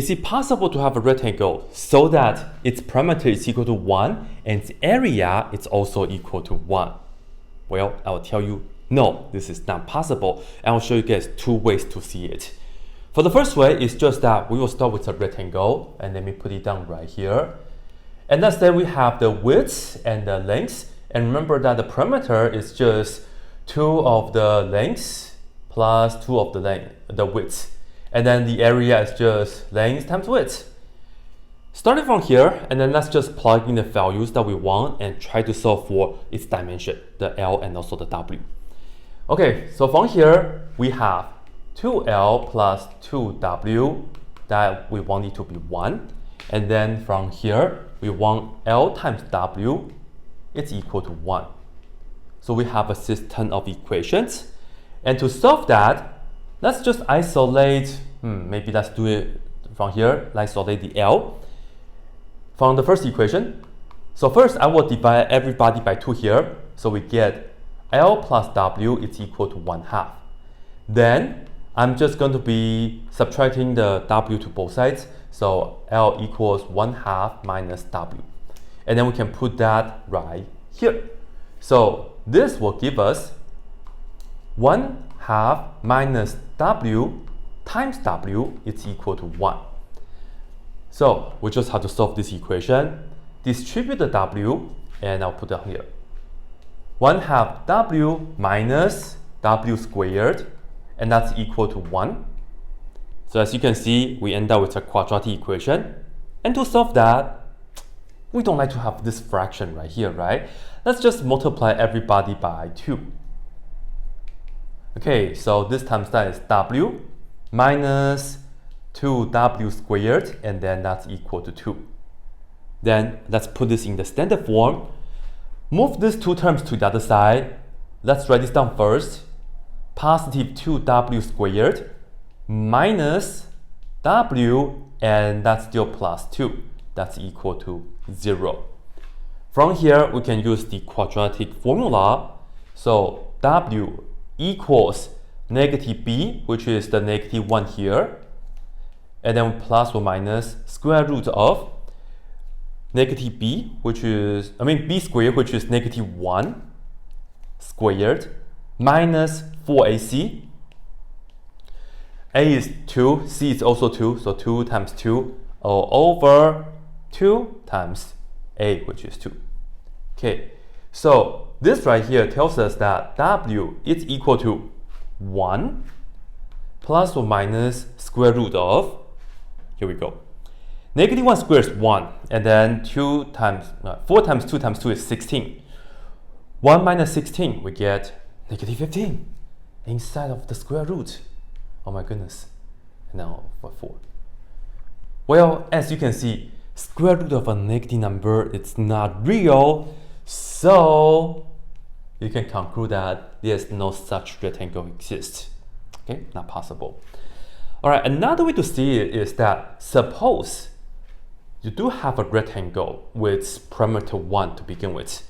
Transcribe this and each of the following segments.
Is it possible to have a rectangle so that its perimeter is equal to 1 and its area is also equal to 1? Well, I'll tell you, no, this is not possible. And I'll show you guys two ways to see it. For the first way, it's just that we will start with a rectangle, and let me put it down right here. And let's say we have the width and the length. And remember that the perimeter is just 2 of the length plus 2 of the width. And then the area is just length times width. Starting from here, and then let's just plug in the values that we want and try to solve for its dimension, the L and also the W. Okay, so from here, we have 2L plus 2W that we want it to be 1. And then from here, we want L times W, it's equal to 1. So we have a system of equations. And to solve that, let's just isolate, maybe let's do it from here. Let's isolate the L from the first equation. So first, I will divide everybody by 2 here. So we get L plus W is equal to 1/2. Then I'm just going to be subtracting the W to both sides. So L equals 1/2 minus W. And then we can put that right here. So this will give us 1/2 minus W times W is equal to 1. So we just have to solve this equation, distribute the W, and I'll put down here. 1/2 W minus W squared, and that's equal to 1. So as you can see, we end up with a quadratic equation. And to solve that, we don't like to have this fraction right here, right? Let's just multiply everybody by 2. Okay, so this times that is W minus 2W squared, and then that's equal to 2. Then let's put this in the standard form. Move these two terms to the other side. Let's write this down first. Positive 2W squared minus W, and that's still plus 2. That's equal to 0. From here, we can use the quadratic formula. So W equals negative B, which is the -1 here, and then plus or minus square root of negative B, which is, B squared, which is -1 squared, minus 4AC. A is 2, C is also 2, so 2 times 2 all over 2 times A, which is 2. Okay, so this right here tells us that W is equal to 1 plus or minus square root of, here we go, -1 squared is 1, and then 4 times 2 times 2 is 16. 1 minus 16, we get -15 inside of the square root. Oh my goodness. Now for 4. Well, as you can see, square root of a negative number, it's not real. So you can conclude that there's no such rectangle exists. Okay, not possible. All right, another way to see it is that suppose you do have a rectangle with perimeter 1 to begin with.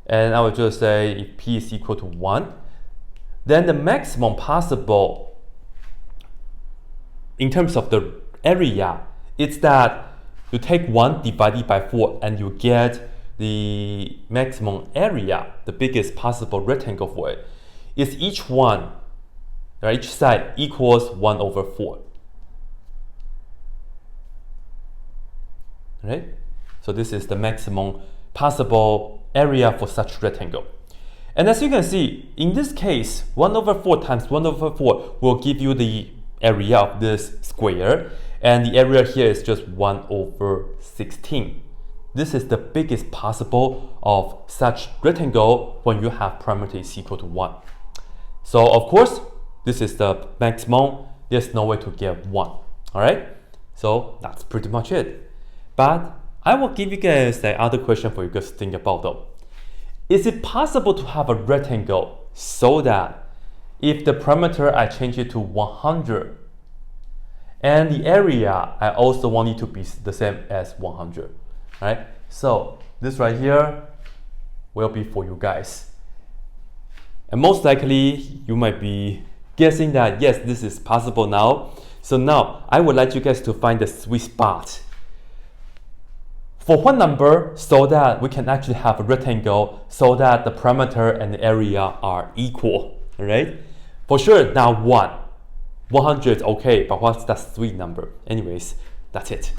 And I would just say if P is equal to 1, then the maximum possible in terms of the area, it's that you take 1 divided by 4 and you get the maximum area, the biggest possible rectangle for it. Is each one, or each side equals 1 over 4. Right? So this is the maximum possible area for such rectangle. And as you can see, in this case, 1 over 4 times 1 over 4 will give you the area of this square, and the area here is just 1 over 16. This is the biggest possible of such rectangle when you have perimeter is equal to 1. So of course, this is the maximum. There's no way to get 1. Alright? So that's pretty much it. But I will give you guys the other question for you guys to think about though. Is it possible to have a rectangle so that if the perimeter I change it to 100 and the area I also want it to be the same as 100, right? So this right here will be for you guys. And most likely you might be guessing that yes, this is possible now. So now I would like you guys to find the sweet spot. For what number so that we can actually have a rectangle so that the perimeter and the area are equal, alright? For sure, now 100 is okay, but what's that sweet number? Anyways, that's it.